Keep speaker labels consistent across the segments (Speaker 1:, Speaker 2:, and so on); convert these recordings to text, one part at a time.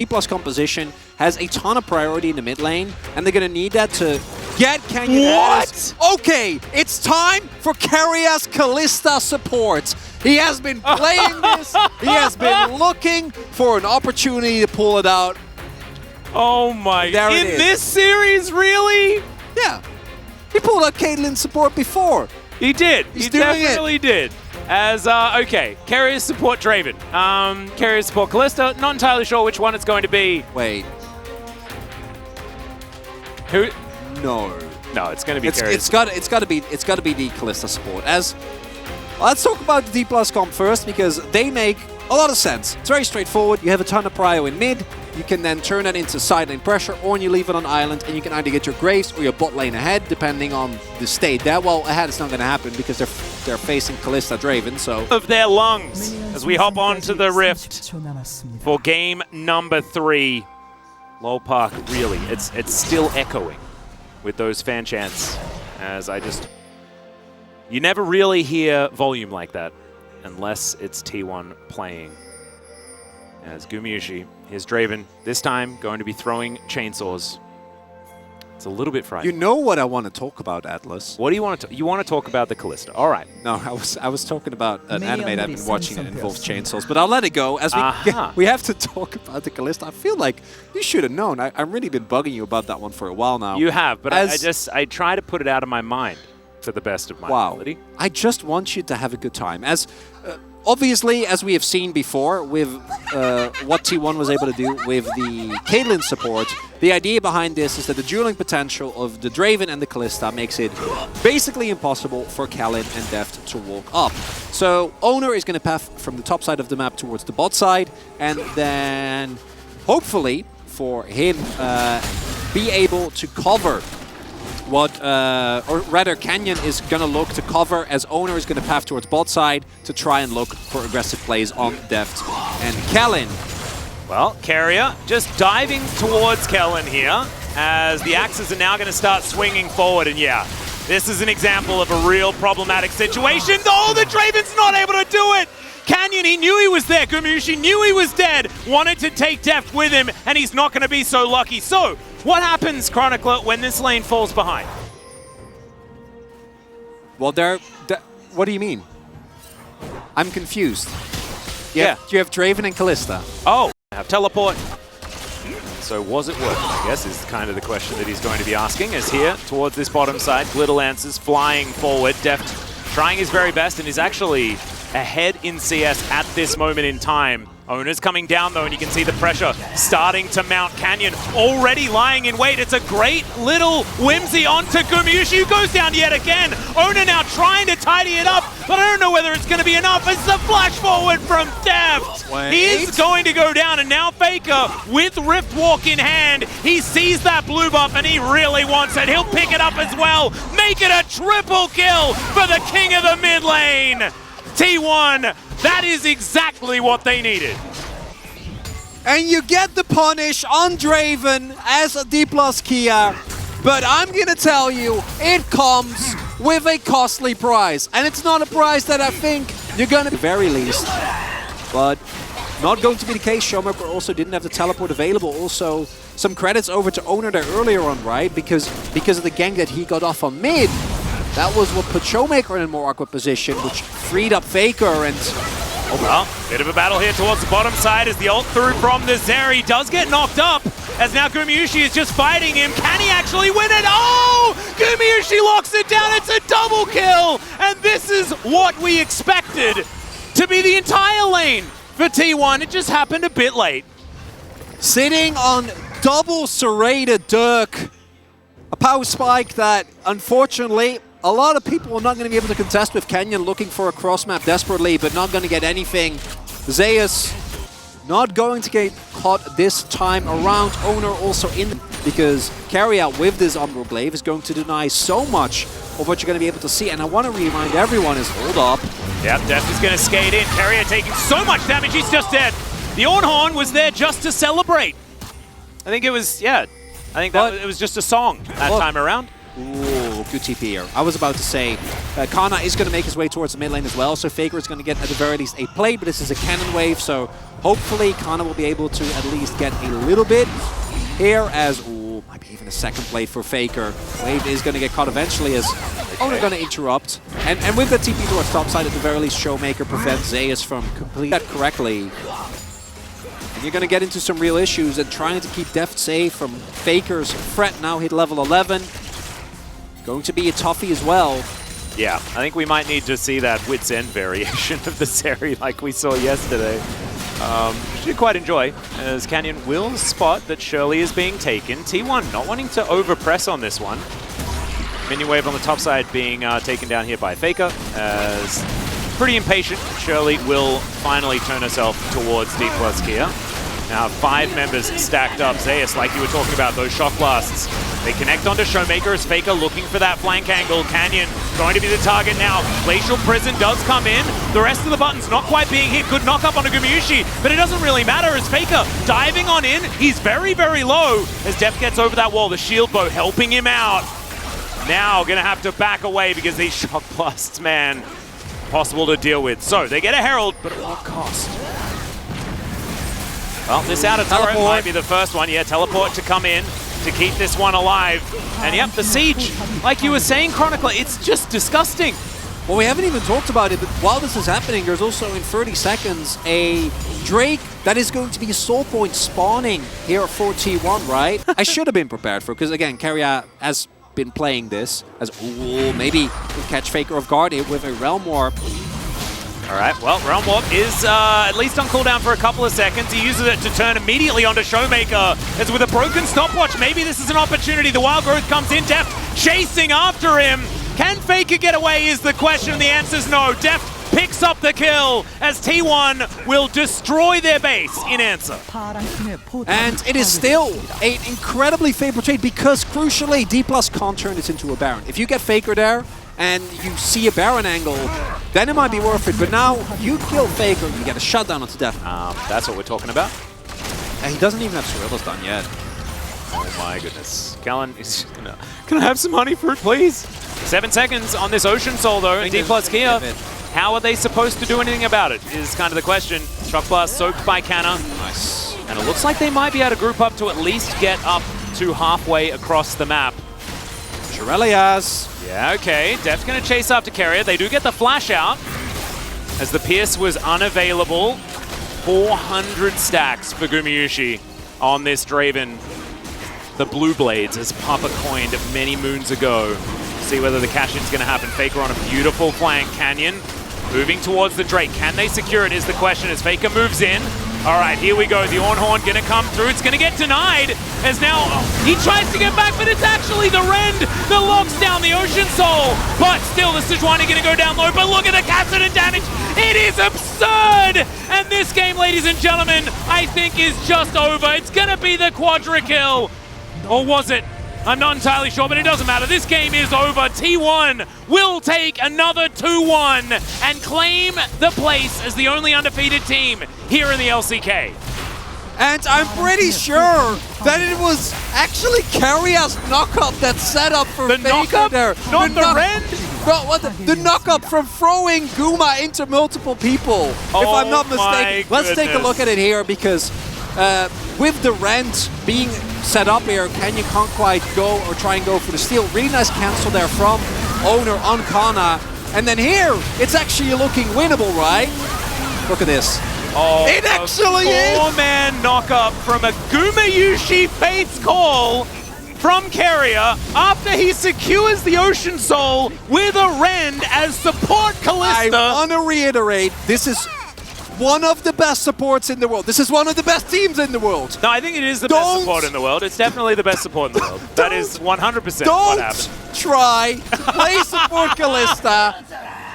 Speaker 1: Dplus composition has a ton of priority in the mid lane, and they're going to need that to get Canyon.
Speaker 2: What?
Speaker 1: Okay, it's time for Carria's Kalista support. He has been playing this. He has been looking for an opportunity to pull it out.
Speaker 2: Oh my!
Speaker 1: There it
Speaker 2: In
Speaker 1: is.
Speaker 2: this series, really?
Speaker 1: Yeah, he pulled out Caitlyn support before.
Speaker 2: He did.
Speaker 1: He's
Speaker 2: He
Speaker 1: doing
Speaker 2: definitely did. As, okay, carriers support Draven. Carriers support Kalista. Not entirely sure which one it's going to be.
Speaker 1: Wait,
Speaker 2: Who?
Speaker 1: no.
Speaker 2: No, it's going to be
Speaker 1: It's
Speaker 2: carriers.
Speaker 1: got to be the Kalista support. As let's talk about the Dplus comp first, because they make a lot of sense. It's very straightforward. You have a ton of prio in mid. You can then turn that into side lane pressure, or you leave it on island, and you can either get your Graves or your bot lane ahead, depending on the state. That well, ahead is not going to happen because they're facing Kalista Draven. So
Speaker 2: of their lungs as we hop on to the Rift for game number 3. Lol Park, really, it's still echoing with those fan chants. As you never really hear volume like that unless it's T1 playing. As Gumayusi, here's Draven, this time going to be throwing chainsaws. It's a little bit frightening.
Speaker 1: you know what I want to talk about, Atlas?
Speaker 2: What do you want to? You want to talk about the Kalista? All right.
Speaker 1: No, I was talking about an anime that I've been watching that involves chainsaws, but I'll let it go as we have to talk about the Kalista. I feel like you should have known. I've really been bugging you about that one for a while now.
Speaker 2: You have, but I try to put it out of my mind to the best of my ability.
Speaker 1: I just want you to have a good time. As obviously, as we have seen before with what T1 was able to do with the Caitlyn support, the idea behind this is that the dueling potential of the Draven and the Kalista makes it basically impossible for Khaled and Deft to walk up. So Owner is going to path from the top side of the map towards the bot side, and then hopefully for him be able to cover what, or rather Canyon is going to look to cover, as Owner is going to path towards bot side to try and look for aggressive plays on Deft and Kellen.
Speaker 2: Well, Carrier just diving towards Kellen here, as the axes are now going to start swinging forward, and yeah, this is an example of a real problematic situation. Oh, the Draven's not able to do it! Canyon, he knew he was there. Gumayusi knew he was dead, wanted to take Deft with him, and he's not going to be so lucky. So, what happens, Chronicler, when this lane falls behind?
Speaker 1: Well, what do you mean? I'm confused.
Speaker 2: Yeah.
Speaker 1: You have Draven and Kalista.
Speaker 2: Oh, have teleport. So was it worth it, I guess, is kind of the question that he's going to be asking. As here, towards this bottom side, Gliddle answers, flying forward. Deft trying his very best, and is actually ahead in CS at this moment in time. Owner's coming down though, and you can see the pressure starting to mount. Canyon already lying in wait. It's a great little whimsy onto Gumayusi, who goes down yet again. Owner now trying to tidy it up, but I don't know whether it's going to be enough. It's the flash forward from Deft. He is going to go down, and now Faker with Rift Walk in hand. He sees that blue buff, and he really wants it. He'll pick it up as well. Make it a triple kill for the king of the mid lane. T1, that is exactly what they needed.
Speaker 1: And you get the punish on Draven as a Dplus Kia, but I'm gonna tell you, it comes with a costly price. And it's not a price that I think you're gonna, at the very least, but not going to be the case. Showmaker also didn't have the teleport available. Also, some credits over to Owner there earlier on, right? Because of the gank that he got off on mid. That was what put Showmaker in a more awkward position, which freed up Faker, and
Speaker 2: oh well, bit of a battle here towards the bottom side as the ult through from the Zeri does get knocked up, as now Gumayusi is just fighting him. Can he actually win it? Oh! Gumayusi locks it down, it's a double kill! And this is what we expected to be the entire lane for T1. It just happened a bit late.
Speaker 1: sitting on double serrated Dirk. A power spike that, unfortunately, a lot of people are not going to be able to contest with Canyon looking for a cross map desperately, but not going to get anything. Zeus not going to get caught this time around. Owner also in, because Carry Out with this Umbral Glaive is going to deny so much of what you're going to be able to see. And I want to remind everyone is, hold up.
Speaker 2: Yep, Deft is going to skate in. Carrier taking so much damage, he's just dead. The Ornhorn was there just to celebrate. I think it was, yeah, I think that it was just a song that time around.
Speaker 1: Ooh, good TP here. I was about to say, Kana is going to make his way towards the mid lane as well, so Faker is going to get, at the very least, a play, but this is a cannon wave, so hopefully Kana will be able to at least get a little bit here as, ooh, might be even a second play for Faker. Wave is going to get caught eventually as Owner going to interrupt. And with the TP towards top side, at the very least, Showmaker prevents Zeus from completing that correctly. And you're going to get into some real issues and trying to keep Deft safe from Faker's threat now hit level 11. Going to be a toughie as well.
Speaker 2: Yeah, I think we might need to see that Wits End variation of the Seri like we saw yesterday. Which you quite enjoy, as Canyon will spot that Shirley is being taken. T1 not wanting to over-press on this one. Minion wave on the top side being taken down here by Faker, as pretty impatient. Shirley will finally turn herself towards Dplus here. Now 5 members stacked up. Zeus, like you were talking about, those shock blasts. They connect onto Showmaker as Faker looking for that flank angle. Canyon going to be the target now. Glacial Prison does come in. The rest of the buttons not quite being hit. Good knock up on a Gumayusi, but it doesn't really matter as Faker diving on in. He's very, very low as Def gets over that wall. The shield bow helping him out. Now gonna have to back away because these shock blasts, man, possible to deal with. So they get a Herald, but at what cost? Well, this outer turret might be the first one. Yeah, teleport to come in to keep this one alive. And yep, the siege, like you were saying, Chronicler, it's just disgusting.
Speaker 1: Well, we haven't even talked about it, but while this is happening, there's also in 30 seconds a Drake that is going to be a soul point spawning here for T1, right? I should have been prepared for, because again, Carrier has been playing this as, ooh, maybe we'll catch Faker off guard here with a Realm Warp.
Speaker 2: All right, well, Realm Warp is at least on cooldown for a couple of seconds. He uses it to turn immediately onto Showmaker. As with a broken stopwatch, maybe this is an opportunity. The Wild Growth comes in, Deft chasing after him. Can Faker get away is the question. The answer's no. Deft picks up the kill as T1 will destroy their base in answer.
Speaker 1: And it is still an incredibly favorable trade because, crucially, Dplus can't turn this into a Baron. If you get Faker there, and you see a Baron angle, then it might be worth it. But now, you kill Faker, you get a shutdown onto Deft.
Speaker 2: That's what we're talking about.
Speaker 1: And he doesn't even have Cerillas done yet.
Speaker 2: Oh my goodness. Callan is gonna... Can I have some honey fruit, please? 7 seconds on this Ocean Soul, though. Dplus here. How are they supposed to do anything about it is kind of the question. Shock Blast soaked by Canna.
Speaker 1: Nice.
Speaker 2: And it looks like they might be able to group up to at least get up to halfway across the map.
Speaker 1: Shirelias.
Speaker 2: Yeah, okay. Def's going to chase after Carrier. They do get the flash out as the Pierce was unavailable. 400 stacks for Gumayusi on this Draven. The Blue Blades, as Papa coined many moons ago. See whether the cash-in's going to happen. Faker on a beautiful flank. Canyon moving towards the Drake. Can they secure it is the question as Faker moves in. All right, here we go. The Ornhorn going to come through. It's going to get denied as now he tries to get back, but it's actually the Rend that locks down the Ocean Soul. But still, the Sejuani going to go down low. But look at the Cassidon damage. It is absurd. And this game, ladies and gentlemen, I think is just over. It's going to be the Quadra kill. Or was it? I'm not entirely sure, but it doesn't matter. This game is over. T1 will take another 2-1 and claim the place as the only undefeated team here in the LCK.
Speaker 1: And I'm pretty sure that it was actually Carrier's knock-up that set up for
Speaker 2: the
Speaker 1: Faker
Speaker 2: knock-up?
Speaker 1: there.
Speaker 2: Not the Rend?
Speaker 1: Bro, what the knock-up from throwing Guma into multiple people, if I'm not mistaken. Let's take a look at it here because with the Rend being set up here, Canyon can't quite go or try and go for the steal. Really nice cancel there from Owner on Kana. And then here, it's actually looking winnable, right? Look at this.
Speaker 2: Oh,
Speaker 1: it actually is!
Speaker 2: 4-man knock-up from a Gumayusi Fate's Call from Carrier after he secures the Ocean Soul with a Rend as support Kalista.
Speaker 1: I want to reiterate, this is one of the best supports in the world. This is one of the best teams in the world.
Speaker 2: No, I think it is the best support in the world. It's definitely the best support in the world. That is 100% what happened.
Speaker 1: Don't try to play support Kalista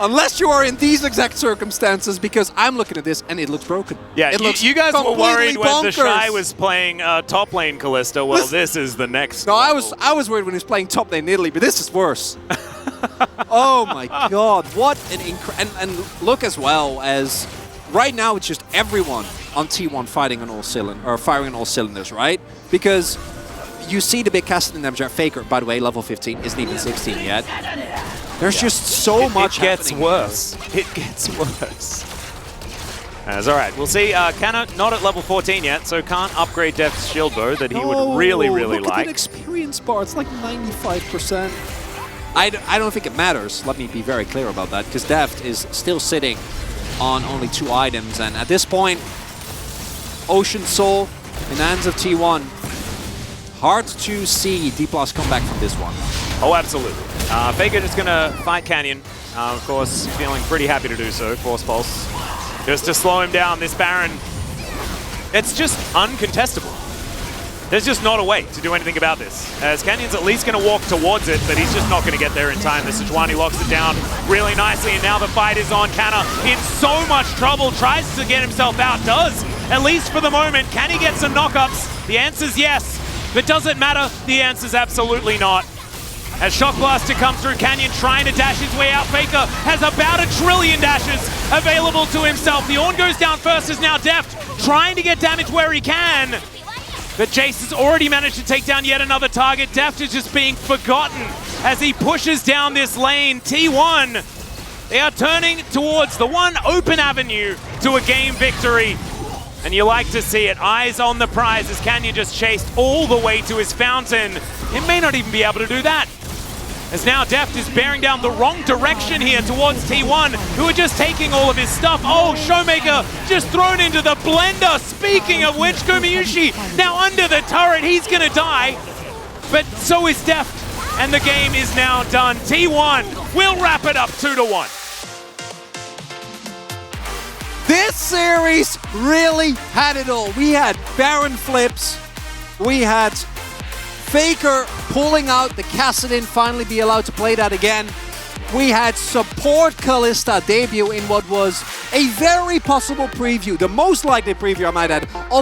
Speaker 1: unless you are in these exact circumstances, because I'm looking at this and it looks broken.
Speaker 2: Yeah,
Speaker 1: it looks
Speaker 2: you guys were worried when the
Speaker 1: bonkers.
Speaker 2: Shy was playing top lane Kalista. Well, this is the next
Speaker 1: No,
Speaker 2: level.
Speaker 1: I was worried when he was playing top lane Italy, but this is worse. Oh my god, what an and look as well as right now it's just everyone on T1 fighting on all cylinders, or firing on all cylinders, right? Because you see the big casting damage. Faker, by the way, level 15, isn't even 16 yet. There's just so much
Speaker 2: It gets
Speaker 1: happening
Speaker 2: worse. It gets worse. As all right, we'll see. Canna not at level 14 yet, so can't upgrade Deft's shield bow that he would really
Speaker 1: look
Speaker 2: like.
Speaker 1: At that experience bar, it's like 95%. I don't think it matters. Let me be very clear about that, because Deft is still sitting on only 2 items, and at this point, Ocean Soul in the hands of T1. Hard to see Dplus come back from this one.
Speaker 2: Oh, absolutely. Faker just going to fight Canyon. Of course, feeling pretty happy to do so. Force Pulse. Just to slow him down, this Baron. It's just uncontestable. There's just not a way to do anything about this. As Canyon's at least going to walk towards it, but he's just not going to get there in time. The Sejuani locks it down really nicely, and now the fight is on. Canna in so much trouble, tries to get himself out, does, at least for the moment. Can he get some knockups? The answer's yes, but does it matter? The answer's absolutely not. As Shock Blaster comes through, Canyon trying to dash his way out. Faker has about 1 trillion dashes available to himself. The Ornn goes down first, is now Deft, trying to get damage where he can. But Jace has already managed to take down yet another target. Deft is just being forgotten as he pushes down this lane. T1, they are turning towards the one open avenue to a game victory. And you like to see it. Eyes on the prize as Canyon just chased all the way to his fountain. He may not even be able to do that, as now Deft is bearing down the wrong direction here towards T1, who are just taking all of his stuff. Oh, Showmaker just thrown into the blender. Speaking of which, Gumayushi now under the turret. He's going to die, but so is Deft, and the game is now done. T1 will wrap it up 2-1.
Speaker 1: This series really had it all. We had Baron flips, we had Faker pulling out the Kassadin, finally be allowed to play that again. We had support Kalista debut in what was a very possible preview, the most likely preview I might add,